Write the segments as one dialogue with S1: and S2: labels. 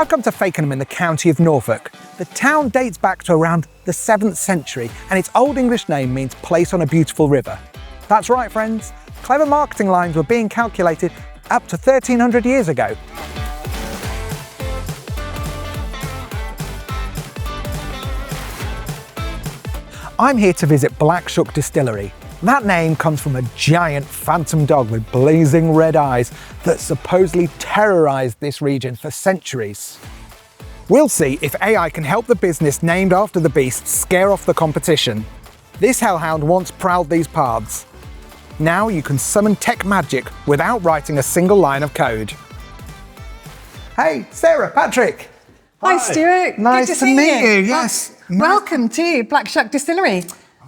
S1: I've come to Fakenham in the county of Norfolk. The town dates back to around the 7th century, and its Old English name means place on a beautiful river. That's right, friends. Clever marketing lines were being calculated up to 1300 years ago. I'm here to visit Black Shuck Distillery. That name comes from a giant phantom dog with blazing red eyes that supposedly terrorised this region for centuries. We'll see if AI can help the business named after the beast scare off the competition. This hellhound once prowled these paths. Now you can summon tech magic without writing a single line of code. Hey, Sarah, Patrick.
S2: Hi, Stuart.
S1: Nice to meet you. Yes.
S2: Welcome to Black Shuck Distillery.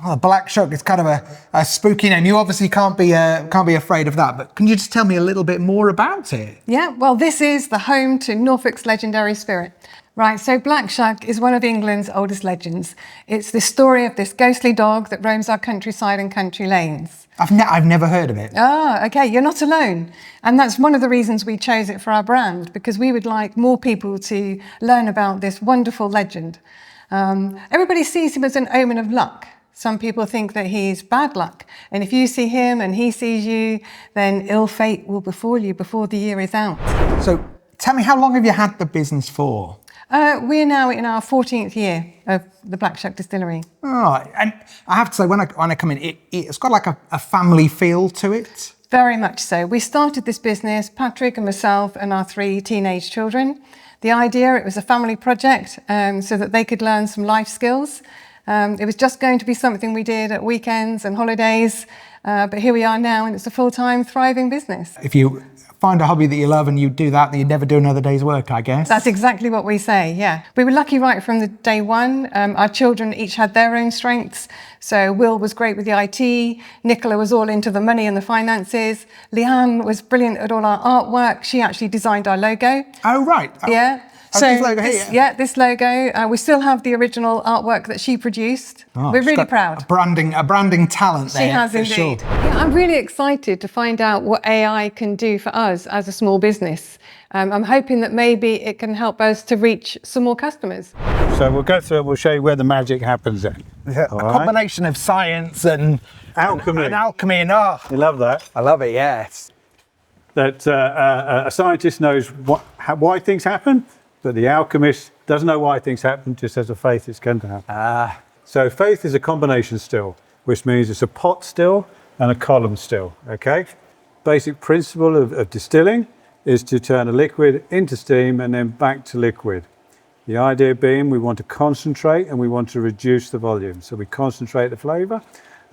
S1: Oh, Black Shuck is kind of a spooky name. You obviously can't be afraid of that, but can you just tell me a little bit more about it?
S2: Yeah, well, this is the home to Norfolk's legendary spirit. Right, so Black Shuck is one of England's oldest legends. It's the story of this ghostly dog that roams our countryside and country lanes.
S1: I've never heard of it.
S2: Ah, okay, you're not alone. And that's one of the reasons we chose it for our brand, because we would like more people to learn about this wonderful legend. Everybody sees him as an omen of luck. Some people think that he's bad luck. And if you see him and he sees you, then ill fate will befall you before the year is out.
S1: So tell me, how long have you had the business for?
S2: We're now in our 14th year of the Black Shuck Distillery.
S1: Oh, and I have to say, when I come in, it's got like a family feel to it.
S2: Very much so. We started this business, Patrick and myself and our 3 teenage children. The idea, it was a family project so that they could learn some life skills. It was just going to be something we did at weekends and holidays, but here we are now, and it's a full-time, thriving business.
S1: If you find a hobby that you love and you do that, then you'd never do another day's work, I guess.
S2: That's exactly what we say, yeah. We were lucky right from the day one. Our children each had their own strengths. So Will was great with the IT, Nicola was all into the money and the finances, Leanne was brilliant at all our artwork. She actually designed our logo.
S1: Oh, right.
S2: Yeah.
S1: So this logo here.
S2: Yeah, this logo. We still have the original artwork that she produced. Oh, we're really proud.
S1: A branding talent there.
S2: She has indeed.
S1: Sure.
S2: Yeah, I'm really excited to find out what AI can do for us as a small business. I'm hoping that maybe it can help us to reach some more customers.
S3: So we'll go through it, we'll show you where the magic happens then.
S1: Yeah, a combination of science and alchemy. You
S3: love that?
S1: I love it, yes.
S3: That a scientist knows why things happen, but the alchemist doesn't know why things happen, just has a faith it's going to happen. So faith is a combination still, which means it's a pot still and a column still, okay? Basic principle of distilling is to turn a liquid into steam and then back to liquid. The idea being we want to concentrate and we want to reduce the volume. So we concentrate the flavour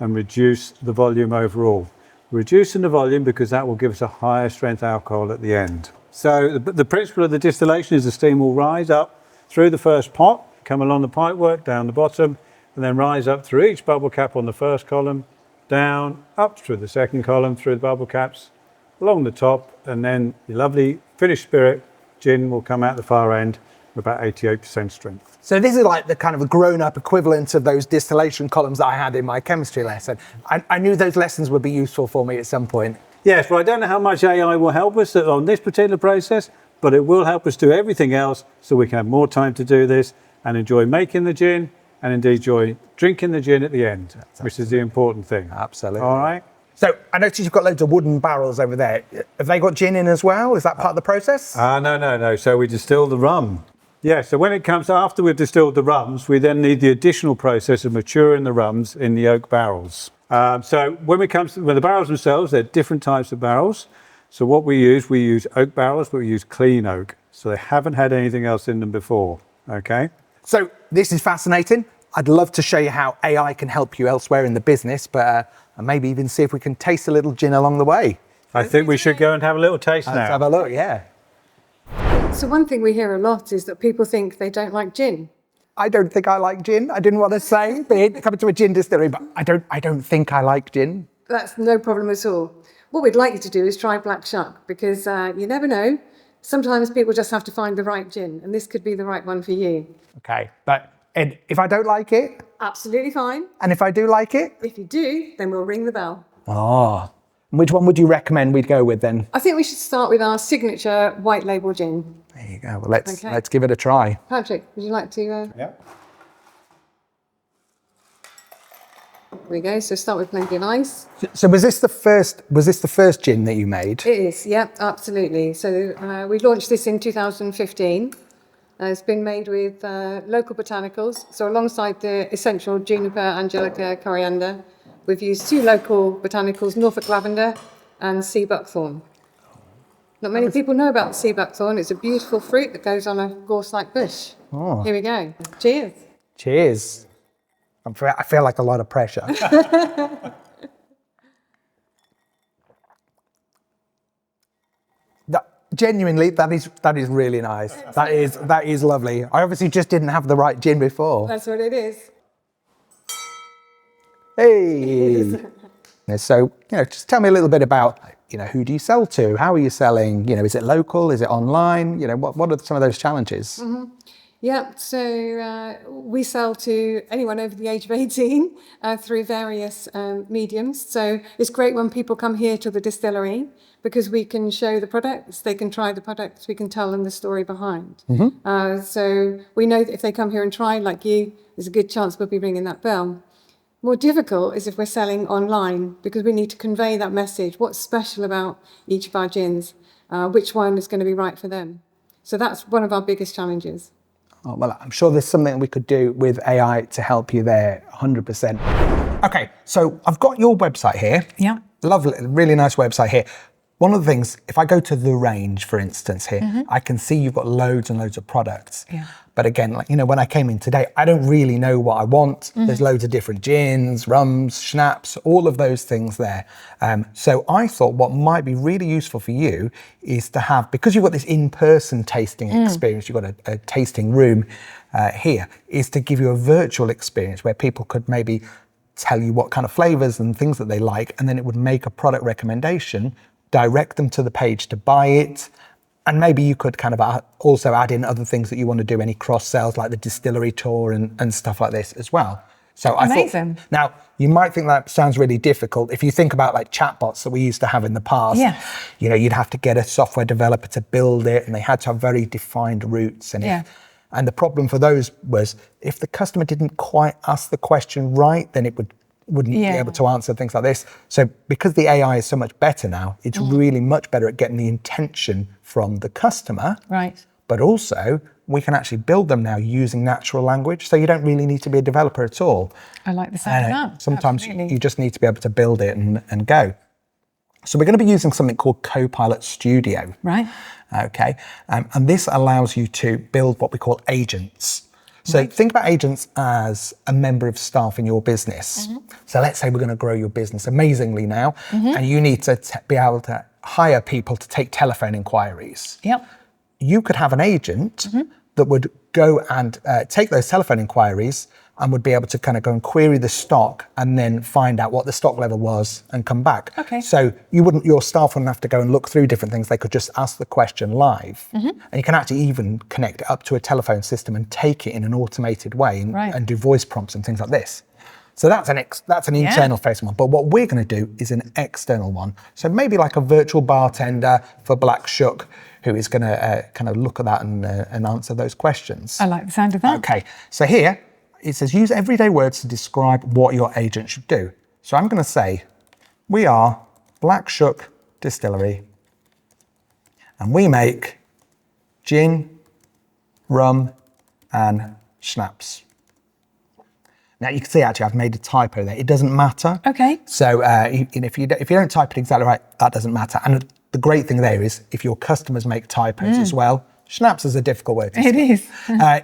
S3: and reduce the volume overall. Reducing the volume because that will give us a higher strength alcohol at the end. So the principle of the distillation is the steam will rise up through the first pot, come along the pipework, down the bottom, and then rise up through each bubble cap on the first column, down, up through the second column, through the bubble caps, along the top, and then the lovely finished spirit, gin, will come out the far end with about 88% strength.
S1: So this is like the kind of a grown-up equivalent of those distillation columns that I had in my chemistry lesson. I knew those lessons would be useful for me at some point.
S3: Yes, but I don't know how much AI will help us on this particular process, but it will help us do everything else so we can have more time to do this and enjoy making the gin and indeed enjoy drinking the gin at the end, which is the important thing.
S1: Absolutely.
S3: All right.
S1: So I noticed you've got loads of wooden barrels over there. Have they got gin in as well? Is that part of the process?
S3: No. So we distill the rum. Yeah, so when it comes after we've distilled the rums, we then need the additional process of maturing the rums in the oak barrels. So when the barrels themselves, they're different types of barrels. So what we use oak barrels, but we use clean oak. So they haven't had anything else in them before, okay?
S1: So this is fascinating. I'd love to show you how AI can help you elsewhere in the business, but maybe even see if we can taste a little gin along the way.
S3: I think we should go and have a little taste now.
S1: Let's have a look, yeah.
S2: So one thing we hear a lot is that people think they don't like gin.
S1: I don't think I like gin. I didn't want to say, coming to a gin distillery, but I don't think I like gin.
S2: That's no problem at all. What we'd like you to do is try Black Shuck, because you never know. Sometimes people just have to find the right gin, and this could be the right one for you.
S1: Okay, but Ed, if I don't like it?
S2: Absolutely fine.
S1: And if I do like it?
S2: If you do, then we'll ring the bell.
S1: Oh, Which one would you recommend we'd go with then?
S2: I think we should start with our signature white label gin.
S1: There you go. Well, let's give it a try.
S2: Patrick, would you like to?
S3: Yeah.
S2: There we go. So start with plenty of ice.
S1: So was this the first gin that you made?
S2: It is. Yep, absolutely. So we launched this in 2015. It's been made with local botanicals. So alongside the essential juniper, angelica, coriander, we've used 2 local botanicals, Norfolk lavender and sea buckthorn. Not many people know about the sea buckthorn. It's a beautiful fruit that goes on a gorse-like bush.
S1: Oh.
S2: Here we go. Cheers.
S1: Cheers. I feel like a lot of pressure. Genuinely, that is really nice. That is lovely. I obviously just didn't have the right gin before.
S2: That's what it is.
S1: Hey. So, just tell me a little bit about, who do you sell to? How are you selling? Is it local? Is it online? What are some of those challenges?
S2: Mm-hmm. Yeah, so we sell to anyone over the age of 18 through various mediums. So it's great when people come here to the distillery because we can show the products, they can try the products, we can tell them the story behind. Mm-hmm. So we know that if they come here and try, like you, there's a good chance we'll be ringing that bell. More difficult is if we're selling online because we need to convey that message. What's special about each of our gins? Which one is going to be right for them? So that's one of our biggest challenges.
S1: Oh, well, I'm sure there's something we could do with AI to help you there, 100%. Okay, so I've got your website here.
S2: Yeah.
S1: Lovely, really nice website here. One of the things, if I go to the range, for instance, here,
S2: Mm-hmm.
S1: I can see you've got loads and loads of products.
S2: Yeah.
S1: But again, when I came in today, I don't really know what I want.
S2: Mm-hmm.
S1: There's loads of different gins, rums, schnapps, all of those things there. So I thought what might be really useful for you is to have, because you've got this in-person tasting experience, you've got a tasting room here, is to give you a virtual experience where people could maybe tell you what kind of flavors and things that they like, and then it would make a product recommendation, direct them to the page to buy it. And maybe you could kind of also add in other things that you want to do, any cross sales like the distillery tour and stuff like this as well. So
S2: Amazing.
S1: Now, you might think that sounds really difficult. If you think about like chatbots that we used to have in the past,
S2: Yes.
S1: You'd have to get a software developer to build it and they had to have very defined routes. And the problem for those was if the customer didn't quite ask the question right, then it wouldn't be able to answer things like this. So because the AI is so much better now, it's really much better at getting the intention from the customer.
S2: Right.
S1: But also we can actually build them now using natural language. So you don't really need to be a developer at all.
S2: I like the sound of that.
S1: Sometimes
S2: Absolutely.
S1: you just need to be able to build it and go. So we're going to be using something called Copilot Studio.
S2: Right.
S1: Okay. And this allows you to build what we call agents. So think about agents as a member of staff in your business. Mm-hmm. So let's say we're going to grow your business amazingly now, and you need to be able to hire people to take telephone inquiries.
S2: Yep.
S1: You could have an agent that would go and take those telephone inquiries and would be able to kind of go and query the stock and then find out what the stock level was and come back.
S2: Okay.
S1: So your staff wouldn't have to go and look through different things. They could just ask the question live. And you can actually even connect it up to a telephone system and take it in an automated way and do voice prompts and things like this. So that's an internal facing one. But what we're going to do is an external one. So maybe like a virtual bartender for Black Shuck who is going to kind of look at that and answer those questions.
S2: I like the sound of that.
S1: Okay, so here it says use everyday words to describe what your agent should do. So I'm going to say, we are Black Shuck Distillery and we make gin, rum and schnapps. Now you can see actually I've made a typo there. It doesn't matter.
S2: Okay.
S1: So if you don't type it exactly right, that doesn't matter. And the great thing there is if your customers make typos as well, schnapps is a difficult word to say.
S2: It is.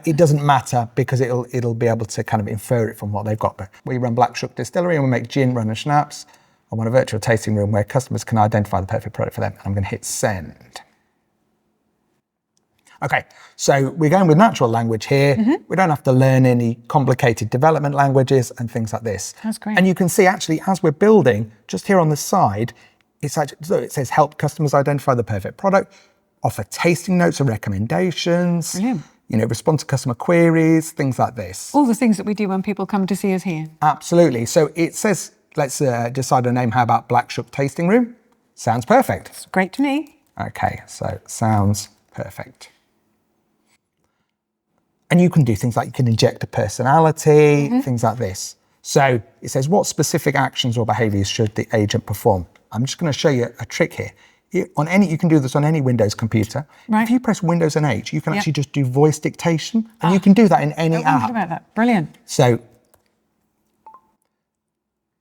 S1: It doesn't matter because it'll be able to kind of infer it from what they've got. But we run Black Shuck Distillery and we make gin, rum and schnapps. I want a virtual tasting room where customers can identify the perfect product for them. And I'm going to hit send. Okay, so we're going with natural language here. We don't have to learn any complicated development languages and things like this.
S2: That's great.
S1: And you can see actually as we're building, just here on the side, it's actually, so it says help customers identify the perfect product, offer tasting notes and recommendations,
S2: Brilliant.
S1: Respond to customer queries, things like this.
S2: All the things that we do when people come to see us here.
S1: Absolutely. So it says, let's decide a name. How about Black Shuck Tasting Room? Sounds perfect.
S2: It's great to me.
S1: Okay, so sounds perfect. And you can do things like you can inject a personality, things like this. So it says, what specific actions or behaviors should the agent perform? I'm just going to show you a trick here. You can do this on any Windows computer.
S2: Right.
S1: If you press Windows and H, you can actually just do voice dictation, and you can do that in any
S2: I
S1: app.
S2: wondered about that. Brilliant.
S1: So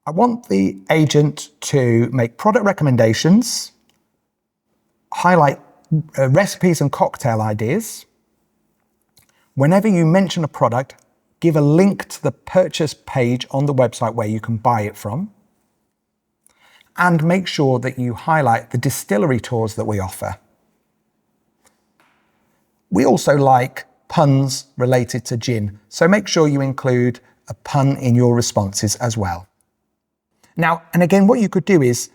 S1: I want the agent to make product recommendations, highlight recipes and cocktail ideas. Whenever you mention a product, give a link to the purchase page on the website where you can buy it from. And make sure that you highlight the distillery tours that we offer. We also like puns related to gin, so make sure you include a pun in your responses as well. Now, and again, what you could do is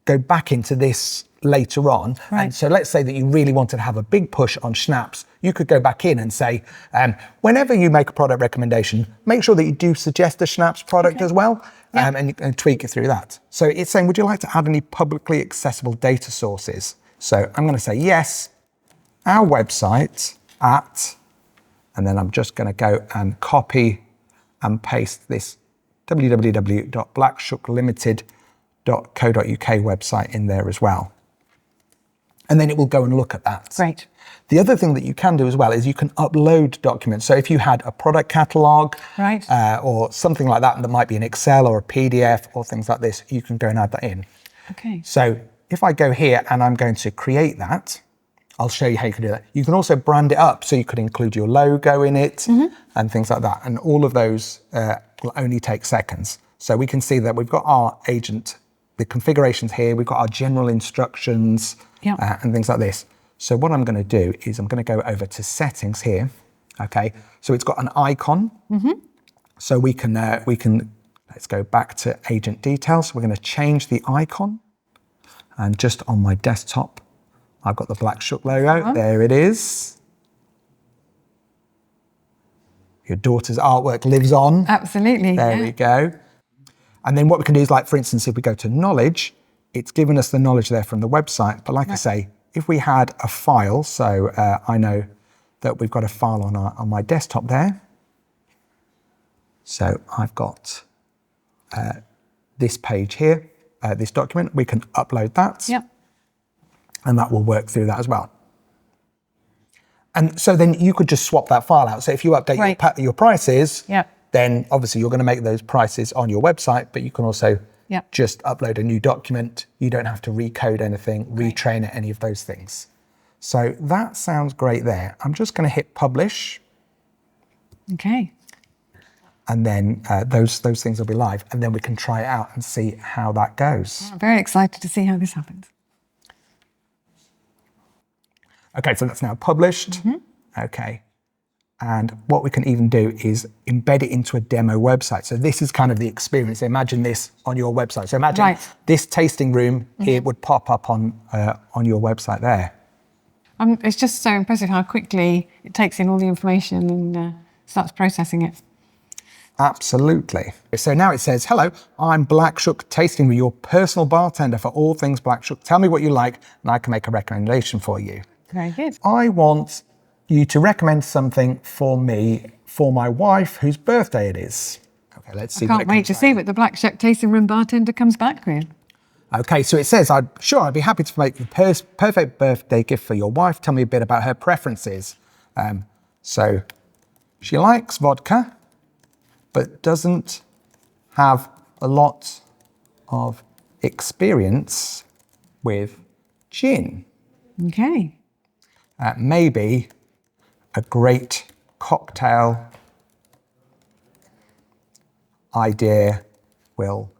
S1: go back into this later on.
S2: Right.
S1: And so let's say that you really wanted to have a big push on schnapps. You could go back in and say, whenever you make a product recommendation, make sure that you do suggest a schnapps product as well, and tweak it through that. So it's saying, would you like to add any publicly accessible data sources? So I'm going to say yes, our website at, and then I'm just going to go and copy and paste this www.blackshucklimited.co.uk website in there as well. And then it will go and look at that.
S2: Great.
S1: The other thing that you can do as well is you can upload documents. So if you had a product catalogue
S2: Right.
S1: Or something like that might be an Excel or a PDF or things like this, you can go and add that in.
S2: Okay.
S1: So if I go here and I'm going to create that, I'll show you how you can do that. You can also brand it up, so you could include your logo in it and things like that. And all of those will only take seconds. So we can see that we've got our agent, the configurations here, we've got our general instructions and things like this. So what I'm going to do is I'm going to go over to settings here. Okay, so it's got an icon. So we can let's go back to agent details. We're going to change the icon, and just on my desktop, I've got the Black Shuck logo. There it is. Your daughter's artwork lives on.
S2: Absolutely.
S1: There we go. And then what we can do is, like, for instance, if we go to knowledge, it's given us the knowledge there from the website. But like I say, if we had a file, so I know that we've got a file on my desktop there. So I've got this page here, this document. We can upload that. And that will work through that as well. And so then you could just swap that file out. So if you update your prices, then obviously you're going to make those prices on your website, but you can also just upload a new document. You don't have to recode anything, retrain it, any of those things. So that sounds great there. I'm just going to hit publish.
S2: Okay.
S1: And then those things will be live. And then we can try it out and see how that goes.
S2: I'm very excited to see how this happens.
S1: Okay, so that's now published. Okay. And what we can even do is embed it into a demo website. So this is kind of the experience. Imagine this on your website. So imagine this tasting room here would pop up on your website there.
S2: It's just so impressive how quickly it takes in all the information and starts processing it.
S1: Absolutely. So now it says, hello, I'm Black Shuck Tasting Room, your personal bartender for all things Black Shuck. Tell me what you like and I can make a recommendation for you.
S2: Very good.
S1: I want you to recommend something for me, for my wife, whose birthday it is. Okay, let's see.
S2: I can't wait to see what the Black Shuck Tasting Room bartender comes back with.
S1: Okay, so it says, I'd be happy to make the perfect birthday gift for your wife. Tell me a bit about her preferences. So she likes vodka, but doesn't have a lot of experience with gin.
S2: Okay.
S1: Maybe a great cocktail idea will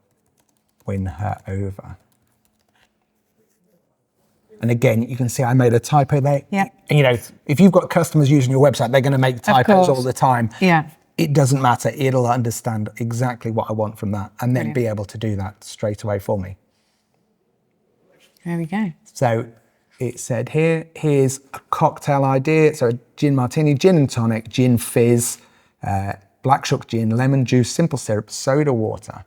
S1: win her over. And again, you can see I made a typo there.
S2: Yeah.
S1: And you know, if you've got customers using your website, they're going to make typos all the time.
S2: Yeah.
S1: It doesn't matter. It'll understand exactly what I want from that and then be able to do that straight away for me.
S2: There we go.
S1: So it said here's a cocktail idea. So a gin martini, gin and tonic, gin fizz, Black Shuck gin, lemon juice, simple syrup, soda water.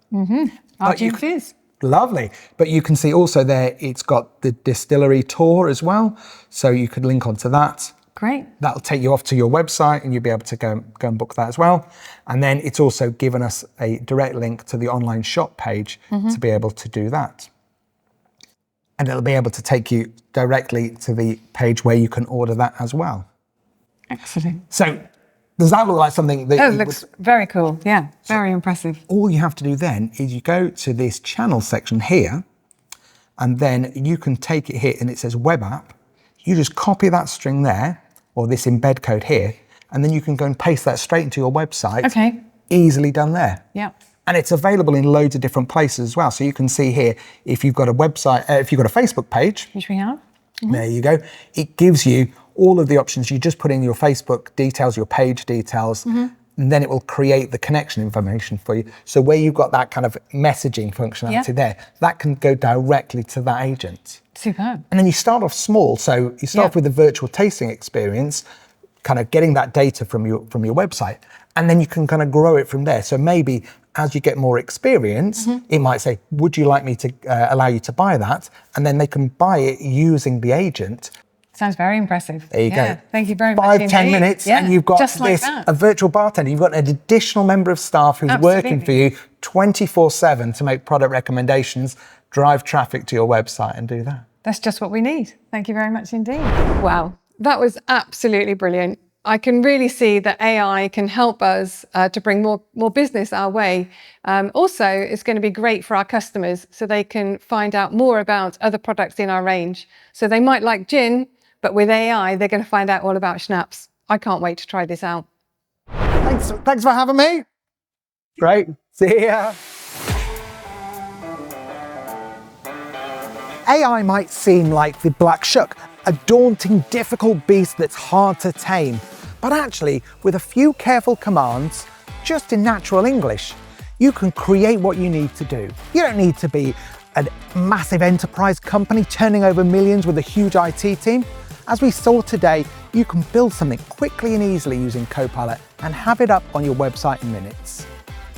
S2: Our gin fizz.
S1: Lovely. But you can see also there, it's got the distillery tour as well. So you could link onto that.
S2: Great.
S1: That'll take you off to your website and you'll be able to go and book that as well. And then it's also given us a direct link to the online shop page to be able to do that. And it'll be able to take you directly to the page where you can order that as well.
S2: Excellent.
S1: So does that look like something that...
S2: Oh, it looks very cool. Yeah, very impressive.
S1: All you have to do then is you go to this channel section here, and then you can take it here and it says web app. You just copy that string there, or this embed code here, and then you can go and paste that straight into your website.
S2: Okay.
S1: Easily done there.
S2: Yeah.
S1: And it's available in loads of different places as well. So you can see here, if you've got a website, if you've got a Facebook page.
S2: Which we have.
S1: There you go. It gives you all of the options. You just put in your Facebook details, your page details, and then it will create the connection information for you. So where you've got that kind of messaging functionality there, that can go directly to that agent.
S2: Superb.
S1: And then you start off small. So you start off with a virtual tasting experience, kind of getting that data from your website, and then you can kind of grow it from there. So maybe as you get more experience, it might say, would you like me to allow you to buy that? And then they can buy it using the agent.
S2: Sounds very impressive.
S1: There you go.
S2: Thank you very much.
S1: 5-10 minutes, and you've got
S2: just like
S1: a virtual bartender. You've got an additional member of staff who's working for you 24/7 to make product recommendations, drive traffic to your website and do that.
S2: That's just what we need. Thank you very much indeed. Wow, that was absolutely brilliant. I can really see that AI can help us to bring more business our way. Also, it's going to be great for our customers so they can find out more about other products in our range. So they might like gin, but with AI, they're going to find out all about schnapps. I can't wait to try this out.
S1: Thanks for having me. Great. See ya. AI might seem like the Black Shuck, a daunting, difficult beast that's hard to tame. But actually, with a few careful commands, just in natural English, you can create what you need to do. You don't need to be a massive enterprise company turning over millions with a huge IT team. As we saw today, you can build something quickly and easily using Copilot and have it up on your website in minutes.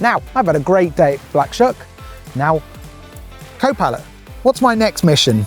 S1: Now, I've had a great day at Black Shuck. Now, Copilot, what's my next mission?